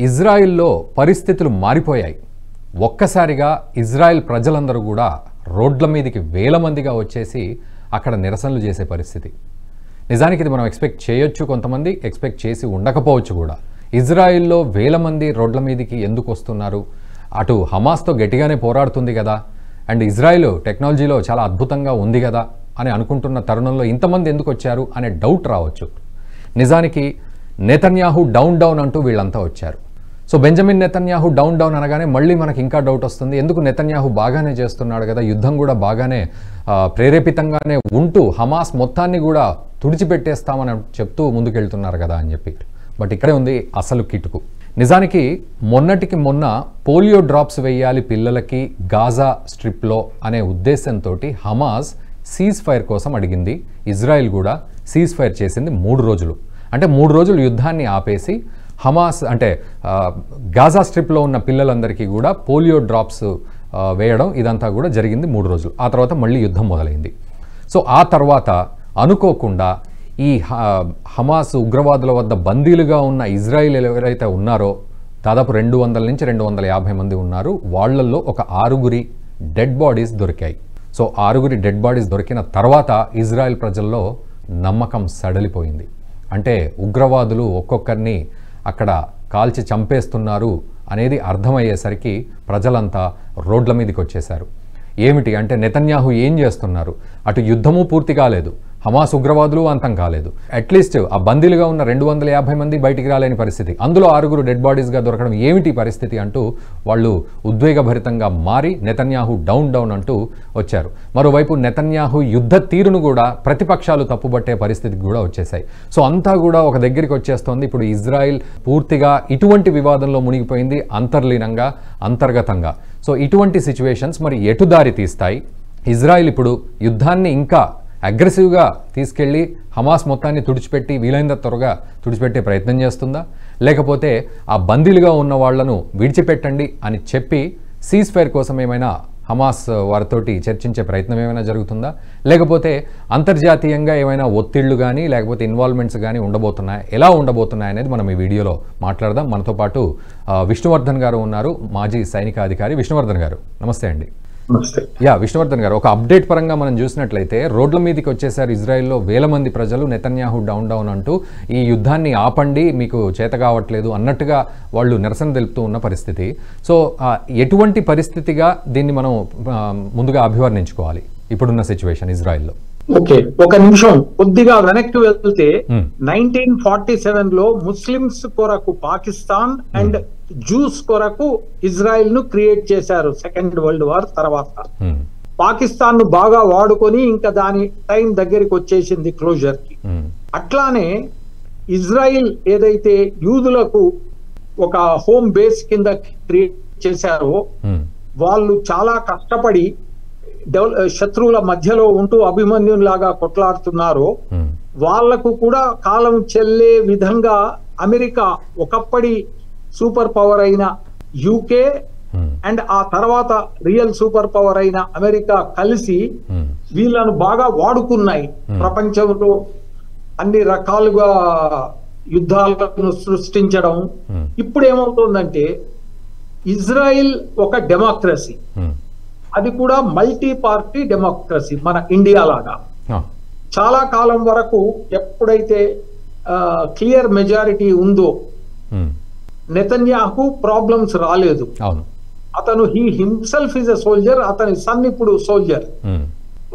ఇజ్రాయిల్లో పరిస్థితులు మారిపోయాయి. ఒక్కసారిగా ఇజ్రాయెల్ ప్రజలందరూ కూడా రోడ్ల మీదకి వేల మందిగా వచ్చేసి అక్కడ నిరసనలు చేసే పరిస్థితి. నిజానికి ఇది మనం ఎక్స్పెక్ట్ చేయొచ్చు, కొంతమంది ఎక్స్పెక్ట్ చేసి ఉండకపోవచ్చు కూడా. ఇజ్రాయిల్లో వేల మంది రోడ్ల మీదకి ఎందుకు వస్తున్నారు? అటు హమాస్తో గట్టిగానే పోరాడుతుంది కదా, అండ్ ఇజ్రాయిల్ టెక్నాలజీలో చాలా అద్భుతంగా ఉంది కదా అని అనుకుంటున్న తరుణంలో ఇంతమంది ఎందుకు వచ్చారు అనే డౌట్ రావచ్చు. నిజానికి నెతన్యాహు డౌన్ డౌన్ అంటూ వీళ్ళంతా వచ్చారు. So Benjamin Netanyahu down down అనగానే మళ్ళీ మనకి ఇంకా డౌట్ వస్తుంది, ఎందుకు నెతన్యాహు బాగానే చేస్తున్నాడు కదా, యుద్ధం కూడా బాగానే ప్రేరేపితంగానే ఉంటూ హమాస్ మొత్తాన్ని కూడా తుడిచిపెట్టేస్తామని చెప్తూ ముందుకెళ్తున్నారు కదా అని చెప్పి. బట్ ఇక్కడే ఉంది అసలు కిటుకు. నిజానికి మొన్నటికి మొన్న పోలియో డ్రాప్స్ వేయాలి పిల్లలకి గాజా స్ట్రిప్లో అనే ఉద్దేశంతో హమాస్ సీజ్ ఫైర్ కోసం అడిగింది. ఇజ్రాయెల్ కూడా సీజ్ ఫైర్ చేసింది 3 రోజులు. అంటే 3 రోజులు యుద్ధాన్ని ఆపేసి హమాస్ అంటే గాజా స్ట్రిప్లో ఉన్న పిల్లలందరికీ కూడా పోలియో డ్రాప్స్ వేయడం ఇదంతా కూడా జరిగింది 3 రోజులు. ఆ తర్వాత మళ్ళీ యుద్ధం మొదలైంది. సో ఆ తర్వాత అనుకోకుండా ఈ హమాస్ ఉగ్రవాదుల వద్ద బందీలుగా ఉన్న ఇజ్రాయిల్ ఎవరైతే ఉన్నారో దాదాపు 200 నుంచి 250 మంది ఉన్నారు. వాళ్ళల్లో ఒక 6 డెడ్ బాడీస్ దొరికాయి. సో 6 డెడ్ బాడీస్ దొరికిన తర్వాత ఇజ్రాయెల్ ప్రజల్లో నమ్మకం సడలిపోయింది. అంటే ఉగ్రవాదులు ఒక్కొక్కరిని అక్కడ కాల్చి చంపేస్తున్నారు అనేది అర్థమయ్యేసరికి ప్రజలంతా రోడ్ల మీదకి వచ్చేశారు. ఏమిటి అంటే నెతన్యాహు ఏం చేస్తున్నారు? అటు యుద్ధము పూర్తి కాలేదు, హమాస్ ఉగ్రవాదులు అంతం కాలేదు, అట్లీస్ట్ ఆ బందీలుగా ఉన్న 250 మంది బయటికి రాలేని పరిస్థితి, అందులో 6 డెడ్ బాడీస్గా దొరకడం ఏమిటి పరిస్థితి అంటూ వాళ్ళు ఉద్వేగభరితంగా మారి నెతన్యాహు డౌన్ డౌన్ అంటూ వచ్చారు. మరోవైపు నెతన్యాహు యుద్ధ తీరును కూడా ప్రతిపక్షాలు తప్పుబట్టే పరిస్థితికి కూడా వచ్చేసాయి. సో అంతా కూడా ఒక దగ్గరికి వచ్చేస్తోంది. ఇప్పుడు ఇజ్రాయిల్ పూర్తిగా ఇటువంటి వివాదంలో మునిగిపోయింది, అంతర్లీనంగా అంతర్గతంగా. సో ఇటువంటి సిచ్యువేషన్స్ మరి ఎటు దారి తీస్తాయి? ఇజ్రాయిల్ ఇప్పుడు యుద్ధాన్ని ఇంకా అగ్రెసివ్గా తీసుకెళ్ళి హమాస్ మొత్తాన్ని తుడిచిపెట్టి వీలైనంత త్వరగా తుడిచిపెట్టే ప్రయత్నం చేస్తుందా, లేకపోతే ఆ బందీలుగా ఉన్న వాళ్లను విడిచిపెట్టండి అని చెప్పి సీజ్ ఫైర్ కోసం ఏమైనా హమాస్ వారితోటి చర్చించే ప్రయత్నం ఏమైనా జరుగుతుందా, లేకపోతే అంతర్జాతీయంగా ఏమైనా ఒత్తిళ్లు కానీ లేకపోతే ఇన్వాల్వ్మెంట్స్ కానీ ఉండబోతున్నాయి, ఎలా ఉండబోతున్నాయి అనేది మనం ఈ వీడియోలో మాట్లాడదాం. మనతో పాటు విష్ణువర్ధన్ గారు ఉన్నారు, మాజీ సైనికాధికారి. విష్ణువర్ధన్ గారు నమస్తే అండి. విష్ణువర్ధన్ గారు, ఒక అప్డేట్ పరంగా మనం చూసినట్లయితే రోడ్ల మీదకి వచ్చేసారు ఇజ్రాయెల్లో వేల మంది ప్రజలు, నెతన్యాహు డౌన్ డౌన్ అంటూ ఈ యుద్ధాన్ని ఆపండి, మీకు చేత కావట్లేదు అన్నట్టుగా వాళ్ళు నిరసన తెలుపుతూ ఉన్న పరిస్థితి. సో ఎటువంటి పరిస్థితిగా దీన్ని మనం ముందుగా అభివర్ణించుకోవాలి ఇప్పుడున్న సిచ్యువేషన్ ఇజ్రాయెల్లో? ఓకే, ఒక నిమిషం కొద్దిగా వెనక్కి వెళ్తే 1947 లో ముస్లిమ్స్ కొరకు పాకిస్తాన్ అండ్ జూస్ కొరకు ఇజ్రాయెల్ ను క్రియేట్ చేశారు. సెకండ్ వరల్డ్ వార్ తర్వాత పాకిస్తాన్ ను బాగా వాడుకొని ఇంకా దాని టైం దగ్గరికి వచ్చేసింది క్లోజర్ కి. అట్లానే ఇజ్రాయిల్ ఏదైతే యూదులకు ఒక హోమ్ బేస్ కింద క్రియేట్ చేశారో వాళ్ళు చాలా కష్టపడి శత్రువుల మధ్యలో ఉంటూ అభిమన్యులాగా కొట్లాడుతున్నారో వాళ్లకు కూడా కాలం చెల్లే విధంగా అమెరికా, ఒకప్పటి సూపర్ పవర్ అయిన యూకే అండ్ ఆ తర్వాత రియల్ సూపర్ పవర్ అయిన అమెరికా కలిసి వీళ్ళను బాగా వాడుకున్నాయి. ప్రపంచంలో అన్ని రకాలుగా యుద్ధాలను సృష్టించడం. ఇప్పుడు ఏమవుతుందంటే ఇజ్రాయిల్ ఒక డెమోక్రసీ, అది కూడా మల్టీ పార్టీ డెమోక్రసీ, మన ఇండియా లాగా. చాలా కాలం వరకు ఎప్పుడైతే క్లియర్ మెజారిటీ ఉందో నెతన్యాహు ప్రాబ్లమ్స్ రాలేదు. అతను he himself is a soldier, అతని సన్ ఇప్పుడు సోల్జర్.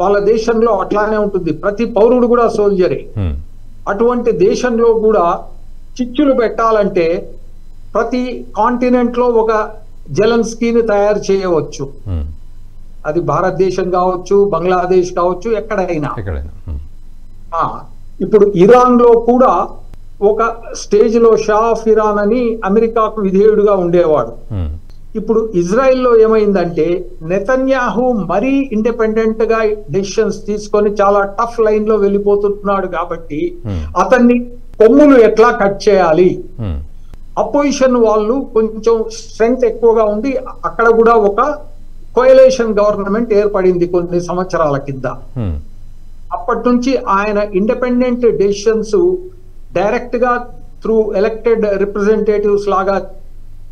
వాళ్ళ దేశంలో అట్లానే ఉంటుంది, ప్రతి పౌరుడు కూడా సోల్జరే. అటువంటి దేశంలో కూడా చిచ్చులు పెట్టాలంటే ప్రతి కాంటినెంట్ లో ఒక జెలెన్స్కీని తయారు చేయవచ్చు. అది భారతదేశం కావచ్చు, బంగ్లాదేశ్ కావచ్చు, ఎక్కడైనా. ఇప్పుడు ఇరాన్ లో కూడా ఒక స్టేజ్ లో షా ఆఫ్ ఇరాన్ అని అమెరికాకు విధేయుడుగా ఉండేవాడు. ఇప్పుడు ఇజ్రాయెల్లో ఏమైందంటే నెతన్యాహు మరీ ఇండిపెండెంట్ గా డెసిషన్స్ తీసుకొని చాలా టఫ్ లైన్ లో వెళ్ళిపోతున్నాడు కాబట్టి అతన్ని కొమ్ములు ఎట్లా కట్ చేయాలి, అపోజిషన్ వాళ్ళు కొంచెం స్ట్రెంగ్త్ ఎక్కువగా ఉంది, అక్కడ కూడా ఒక కోయలేషన్ గవర్నమెంట్ ఏర్పడింది కొన్ని సంవత్సరాల కింద. అప్పటి నుంచి ఆయన ఇండిపెండెంట్ డెసిషన్స్ డైరెక్ట్ గా త్రూ ఎలక్టెడ్ రిప్రజెంటేటివ్స్ లాగా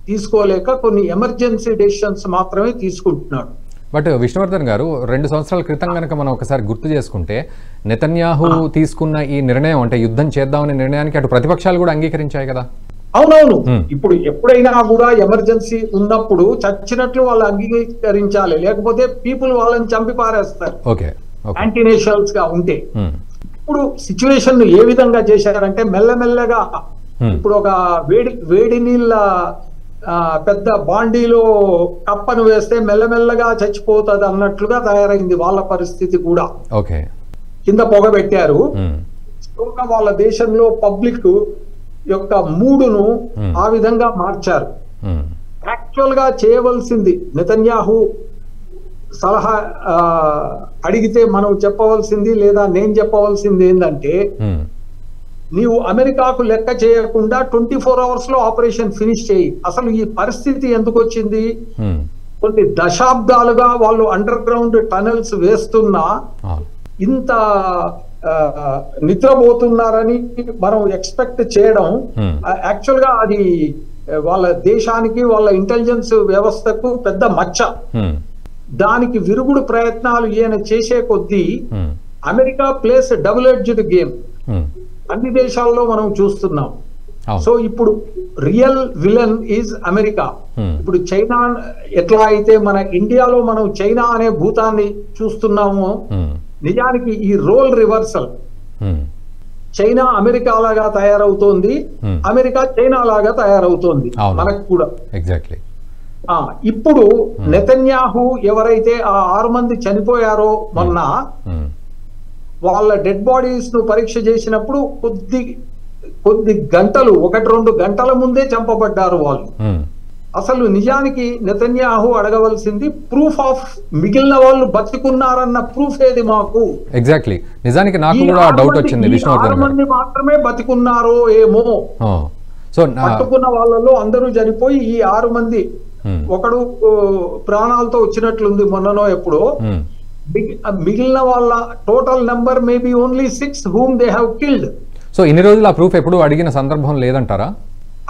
తీసుకోలేక కొన్ని ఎమర్జెన్సీ డెసిషన్స్ మాత్రమే తీసుకుంటున్నాడు. బట్ విష్ణువర్ధన్ గారు 2 సంవత్సరాల క్రితం కనుక మనం ఒకసారి గుర్తు చేసుకుంటే నెతన్యాహు తీసుకున్న ఈ నిర్ణయం, అంటే యుద్ధం చేద్దామనే నిర్ణయానికి అటు ప్రతిపక్షాలు కూడా అంగీకరించాయి కదా. అవునవును, ఇప్పుడు ఎప్పుడైనా కూడా ఎమర్జెన్సీ ఉన్నప్పుడు చచ్చినట్లు వాళ్ళు అంగీకరించాలి, లేకపోతే పీపుల్ వాళ్ళని చంపి పారేస్తారు యాంటీ నేషనల్స్ గా ఉంటే. ఇప్పుడు సిచ్యువేషన్ ఏ విధంగా చేశారంటే మెల్లమెల్లగా ఇప్పుడు ఒక వేడి నీళ్ళ పెద్ద బాండీలో కప్పను వేస్తే మెల్లమెల్లగా చచ్చిపోతుంది అన్నట్లుగా తయారైంది వాళ్ళ పరిస్థితి కూడా. కింద పొగ పెట్టారు, వాళ్ళ దేశంలో పబ్లిక్ యొక్క మూడును ఆ విధంగా మార్చారు. యాక్చువల్ గా చేయవలసింది నెతన్యాహు సలహా అడిగితే మనం చెప్పవలసింది లేదా నేను చెప్పవలసింది ఏంటంటే, నీవు అమెరికాకు లెక్క చేయకుండా 24 hours లో ఆపరేషన్ ఫినిష్ చేయి. అసలు ఈ పరిస్థితి ఎందుకు వచ్చింది? కొన్ని దశాబ్దాలుగా వాళ్ళు అండర్ గ్రౌండ్ టనల్స్ వేస్తున్నా ఇంత నిద్రపోతున్నారని మనం ఎక్స్పెక్ట్ చేయడం యాక్చువల్ గా అది వాళ్ళ దేశానికి వాళ్ళ ఇంటెలిజెన్స్ వ్యవస్థకు పెద్ద మచ్చ. దానికి విరుగుడు ప్రయత్నాలు ఈయన చేసే కొద్దీ America place double edged game అన్ని దేశాల్లో మనం చూస్తున్నాం. సో ఇప్పుడు రియల్ విలన్ ఈజ్ అమెరికా. ఇప్పుడు చైనా ఎట్లా అయితే మన ఇండియాలో మనం చైనా అనే భూతాన్ని చూస్తున్నామో, నిజానికి ఈ రోల్ రివర్సల్. చైనా అమెరికా లాగా తయారవుతోంది, అమెరికా చైనా లాగా తయారవుతోంది మనకు కూడా. ఎగ్జాక్ట్లీ. ఇప్పుడు నెతన్యాహు ఎవరైతే ఆ 6 మంది చనిపోయారో మొన్న, వాళ్ళ డెడ్ బాడీస్ ను పరీక్ష చేసినప్పుడు కొద్ది గంటలు 1-2 గంటల ముందే చంపబడ్డారు వాళ్ళు. అసలు నిజానికి నెతన్యాహు అడగవలసింది ప్రూఫ్ ఆఫ్ మిగిలిన వాళ్ళు బతికున్నారన్న ప్రూఫ్ ఏది మాకు. ఎగ్జాక్ట్లీ. నిజానికి నాకు కూడా డౌట్ వచ్చింది, 6 మంది మాత్రమే బతికున్నారో ఏమో. సో పట్టుకున్న వాళ్ళలో అందరూ చనిపోయి ఈ 6 మంది ఒకడు ప్రాణాలతో వచ్చినట్లుంది మొన్ననో ఎప్పుడో. మిగిలిన వాళ్ళ total number maybe only 6 whom they have killed. So ఇన్ని రోజులు ఆ ప్రూఫ్ ఎప్పుడు అడిగిన సందర్భం లేదంటారా?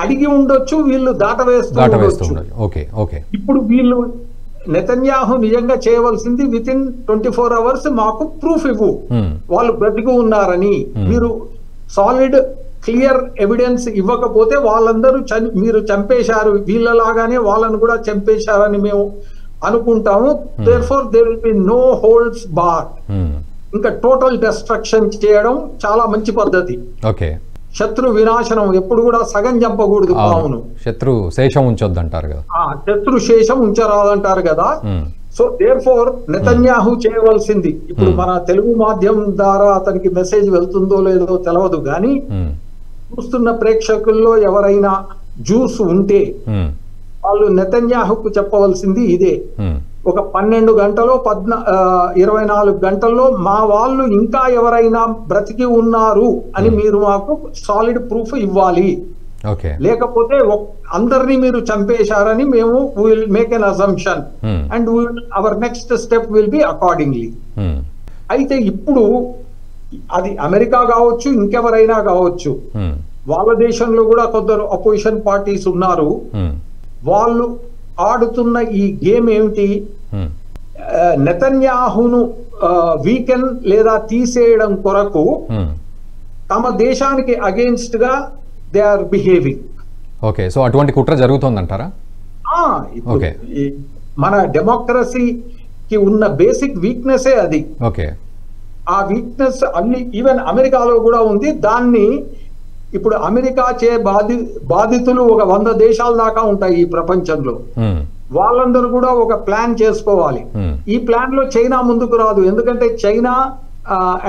అడిగి ఉండొచ్చు, వీళ్ళు దాటవేస్తూ. ఇప్పుడు వీళ్ళు నెతన్యాహు నిజంగా చేయవలసింది వితిన్ 24 hours మాకు ప్రూఫ్ ఇవ్వు, వాళ్ళు బ్రతికి ఉన్నారని. మీరు సాలిడ్ క్లియర్ ఎవిడెన్స్ ఇవ్వకపోతే వాళ్ళందరూ మీరు చంపేశారు, వీళ్ళలాగానే వాళ్ళను కూడా చంపేశారని మేము అనుకుంటాము. Therefore there will be no holds barred. ఇంకా టోటల్ డిస్ట్రక్షన్ చేయడం చాలా మంచి పద్ధతి. శత్రు వినాశనం ఎప్పుడు కూడా సగం చంపకూడదు. పావును శత్రు శేషం ఉంచొద్దు అంటారు కదా, శత్రు శేషం ఉంచరాదంటారు కదా. సో దేర్ఫోర్ నెతన్యాహు చేయవలసింది, ఇప్పుడు మన తెలుగు మాధ్యమం ద్వారా అతనికి మెసేజ్ వెళ్తుందో లేదో తెలియదు కానీ, చూస్తున్న ప్రేక్షకుల్లో ఎవరైనా జ్యూస్ ఉంటే వాళ్ళు నెతన్యాహుకు చెప్పవలసింది ఇదే. ఒక 12 గంటలో 24 గంటల్లో మా వాళ్ళు ఇంకా ఎవరైనా బ్రతికి ఉన్నారు అని మీరు మాకు సాలిడ్ ప్రూఫ్ ఇవ్వాలి. లేకపోతే అందరినీ మీరు చంపేశారని మేము will make an assumption and our next step will be accordingly. అయితే ఇప్పుడు అది అమెరికా కావచ్చు, ఇంకెవరైనా కావచ్చు, వాళ్ళ దేశంలో కూడా కొందరు అపోజిషన్ పార్టీస్ ఉన్నారు. వాళ్ళు ఆడుతున్న ఈ గేమ్ ఏమిటి? నెతన్యాహును వీకెన్ లేదా తీసేయడం కొరకు తమ దేశానికి అగేన్స్ట్ గా they are behaving. Okay, so అటువంటి కుట్ర జరుగుతోందంటారా? మన డెమోక్రసీకి ఉన్న బేసిక్ వీక్నెస్ అది. ఓకే, ఆ వీక్నెస్ అన్ని ఈవెన్ అమెరికాలో కూడా ఉంది. దాన్ని ఇప్పుడు అమెరికా చే బాధితులు ఒక 100 దేశాల దాకా ఉంటాయి ఈ ప్రపంచంలో. వాళ్ళందరూ కూడా ఒక ప్లాన్ చేసుకోవాలి. ఈ ప్లాన్ లో చైనా ముందుకు రాదు, ఎందుకంటే చైనా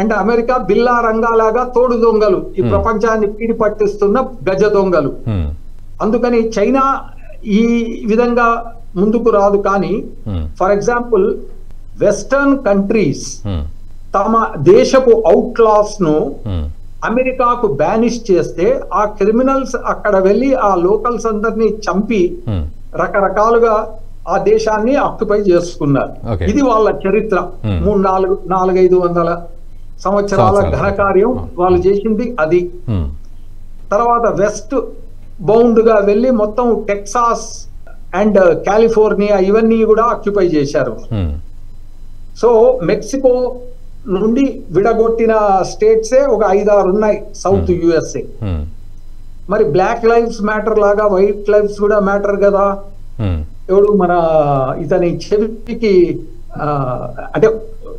అండ్ అమెరికా బిల్లా రంగాలాగా తోడు దొంగలు, ఈ ప్రపంచాన్ని పీడి పట్టిస్తున్న గజ దొంగలు. అందుకని చైనా ఈ విధంగా ముందుకు రాదు. కానీ ఫర్ ఎగ్జాంపుల్ వెస్టర్న్ కంట్రీస్ తమ దేశపు అవుట్లాస్ ను అమెరికాకు బ్యానిష్ చేస్తే ఆ క్రిమినల్స్ అక్కడ వెళ్ళి ఆ లోకల్స్ అందరినీ చంపి రకరకాలుగా ఆ దేశాన్ని ఆక్యుపై చేసుకున్నారు. ఇది వాళ్ళ చరిత్ర. 300-400-500 సంవత్సరాల ఘనకార్యం వాళ్ళు చేసింది అది. తర్వాత వెస్ట్ బౌండ్ గా వెళ్ళి మొత్తం టెక్సాస్ అండ్ కాలిఫోర్నియా ఇవన్నీ కూడా ఆక్యుపై చేశారు. సో మెక్సికో నుండి విడగొట్టిన స్టేట్సే ఒక 5-6 ఉన్నాయి సౌత్ యుఎస్ఏ. మరి బ్లాక్ లైవ్స్ మ్యాటర్ లాగా వైట్ లైవ్స్ కూడా మ్యాటర్ కదా. ఎవడు మన ఇతని చెవికి అంటే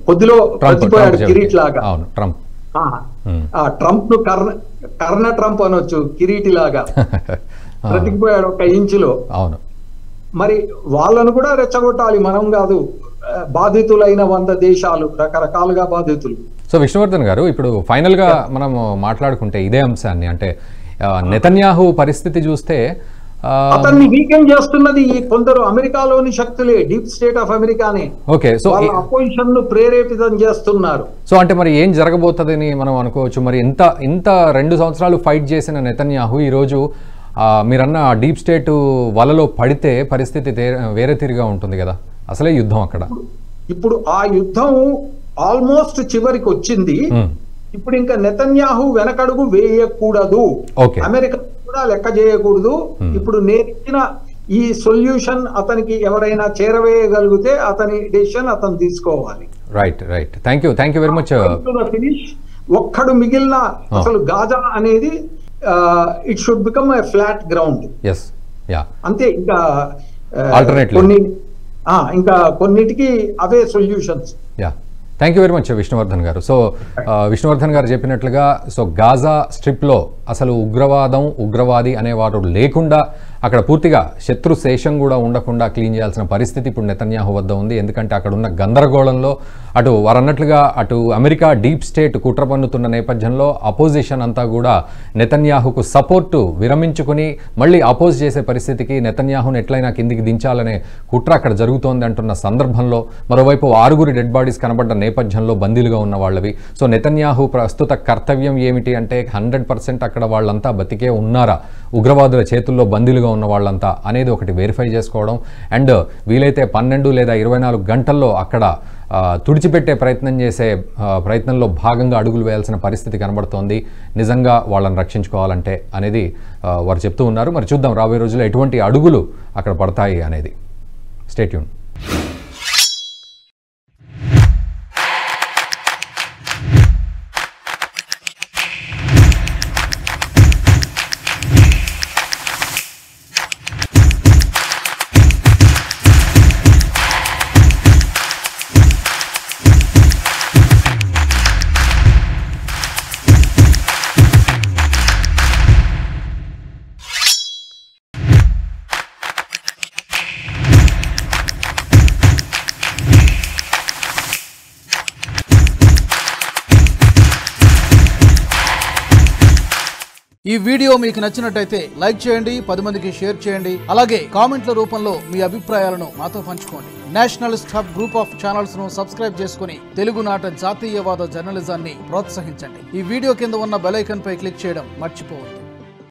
కొద్దిలో ప్రతిపోయాడు కిరీట్ లాగా. ట్రంప్ ను కర్ణ ట్రంప్ అనొచ్చు, కిరీటి లాగా ప్రతిపోయాడు 1 ఇంచులో. మరి వాళ్ళను కూడా రెచ్చగొట్టాలి, మనం కాదు. బాధితులైన 100 దేశాలు రకరకాలుగా బాధితులు. సో విష్ణువర్ధన్ గారు, ఇప్పుడు ఫైనల్ గా మనం మాట్లాడుకుంటే ఇదే అంశాన్ని, అంటే నెతన్యాహు పరిస్థితి చూస్తే అతన్ని వీకెండ్ చేస్తున్నది కొందరు అమెరికాలోని శక్తులే, డీప్ స్టేట్ ఆఫ్ అమెరికానే. ఓకే, సో అపోజిషన్ ను ప్రేరేపితం చేస్తున్నారు. సో అంటే మరి ఏం జరగబోతుందని మనం అనుకోవచ్చు. మరి ఇంత 2 సంవత్సరాలు ఫైట్ చేసిన నెతన్యాహు ఈరోజు మీరన్న డీప్ స్టేట్ వలలో పడితే పరిస్థితి వేరే తీరుగా ఉంటుంది కదా. అసలే యుద్ధం అక్కడ. ఇప్పుడు ఆ యుద్ధం ఆల్మోస్ట్ చివరికి వచ్చింది. ఇప్పుడు ఇంకా నెతన్యాహు వెనకడుగు వేయకూడదు, అమెరికా కూడా లెక్క చేయకూడదు. ఇప్పుడు నేర్చిన ఈ సొల్యూషన్ అతనికి ఎవరైనా చేరవేయగలిగితే అతని డెసిషన్ అతను తీసుకోవాలి. Right. Thank you very much. Finish ఒక్కడు మిగిలిన అసలు గాజా అనేది it should become a flat ground. అంతే. ఇంకా ఇంకా కొన్నిటికి అవే solutions. Thank you very much Vishnuvardhan గారు. సో విష్ణువర్ధన్ గారు చెప్పినట్లుగా గాజా స్ట్రిప్లో అసలు ఉగ్రవాది అనేవారు లేకుండా అక్కడ పూర్తిగా శత్రు శేషం కూడా ఉండకుండా క్లీన్ చేయాల్సిన పరిస్థితి ఇప్పుడు నెతన్యాహు వద్ద ఉంది. ఎందుకంటే అక్కడ ఉన్న గందరగోళంలో వారన్నట్లుగా అటు అమెరికా డీప్ స్టేట్ కుట్ర పన్నుతున్న నేపథ్యంలో అపోజిషన్ అంతా కూడా నెతన్యాహుకు సపోర్టు విరమించుకుని మళ్ళీ అపోజ్ చేసే పరిస్థితికి, నెతన్యాహును ఎట్లయినా కిందికి దించాలనే కుట్ర అక్కడ జరుగుతోంది అంటున్న సందర్భంలో మరోవైపు 6 డెడ్ బాడీస్ కనబడ్డ నేపథ్యంలో బందీలుగా ఉన్న వాళ్ళవి. సో నెతన్యాహు ప్రస్తుత కర్తవ్యం ఏమిటి అంటే 100% అక్కడ వాళ్ళంతా బతికే ఉన్నారా, ఉగ్రవాదుల చేతుల్లో బందీలుగా ఉన్న వాళ్ళంతా అనేది ఒకటి వెరిఫై చేసుకోవడం. అండ్ వీలైతే 12 లేదా 24 గంటల్లో అక్కడ తుడిచిపెట్టే ప్రయత్నంలో భాగంగా అడుగులు వేయాల్సిన పరిస్థితి కనబడుతోంది నిజంగా వాళ్ళని రక్షించుకోవాలంటే అనేది వారు చెప్తూ ఉన్నారు. మరి చూద్దాం రాబోయే రోజుల్లో ఎటువంటి అడుగులు అక్కడ పడతాయి అనేది. Stay tune. ఈ వీడియో మీకు నచ్చినట్టయితే లైక్ చేయండి, 10 మందికి షేర్ చేయండి. అలాగే కామెంట్ల రూపంలో మీ అభిప్రాయాలను మాతో పంచుకోండి. Nationalist hub group of channels ను సబ్స్క్రైబ్ చేసుకుని తెలుగునాట జాతీయవాద జర్నలిజాన్ని ప్రోత్సహించండి. ఈ వీడియో కింద ఉన్న బెల్ ఐకాన్ పై క్లిక్ చేయడం మర్చిపోవద్దు.